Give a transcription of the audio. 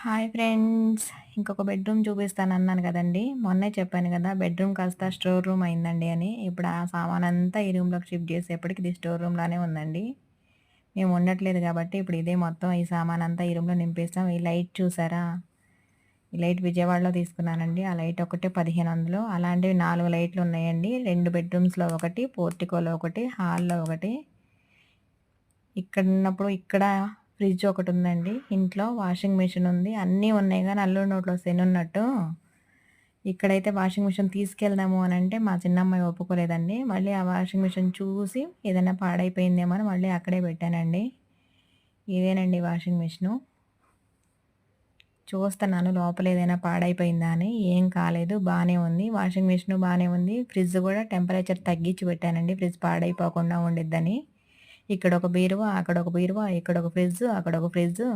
Hi friends. ఇంకొక bedroom చూపిస్తానన్నాను కదండీ! మొన్నే చెప్పాను కదా! బెడ్‌రూమ్ కాస్త స్టోర్ రూమ్ అయిందండి అని. ఇప్పుడు ఆ సామానంతా ఈ రూమ్‌లోకి షిఫ్ట్ చేసేప్పటికి ఇది స్టోర్ రూమ్‌లానే ఉందండి. మేము ఉండట్లేదు కాబట్టి ఇప్పుడు ఇదే మొత్తం ఈ సామానంతా ఈ రూమ్‌లో నింపేసాం. ఈ లైట్ చూసారా? ఈ లైట్ విజయవాడలో తీసుకున్నానండి. ఆ లైట్ ఒకటే 1500. అలాంటివి 4 లైట్లు ఉన్నాయండి. 2 బెడ్‌రూమ్స్‌లో ఒకటి, పోర్టికోలో ఒకటి, హాల్‌లో ఒకటి. ఇక్కడున్నప్పుడు ఇక్కడ ఫ్రిడ్జ్ ఒకటుందండి. ఇంట్లో వాషింగ్ మిషన్ ఉంది. అన్నీ ఉన్నాయి గానీ అల్లుడి నోట్లో శనున్నట్టు ఇక్కడైతే వాషింగ్ మిషన్ తీసుకెళ్దాము అనంటే మా చిన్నమ్మాయి ఒప్పుకోలేదండి. మళ్ళీ ఆ వాషింగ్ మిషన్ చూసి ఏదైనా పాడైపోయిందేమో అని మళ్ళీ అక్కడే పెట్టానండి. ఇదేనండి వాషింగ్ మిషను. చూస్తున్నాను లోపల ఏదైనా పాడైపోయిందా అని. ఏం కాలేదు. బానే ఉంది. వాషింగ్ మిషను బానే ఉంది. ఫ్రిడ్జ్ గూడా టెంపరేచర్ తగ్గించి పెట్టానండి. ఫ్రిడ్జ్ పాడైపోకుండా ఉండిద్దని. ఇక్కడొక బీరువా, అక్కడొక బీరువా, ఇక్కడొక ఫ్రిడ్జు, అక్కడొక ఫ్రిడ్జు.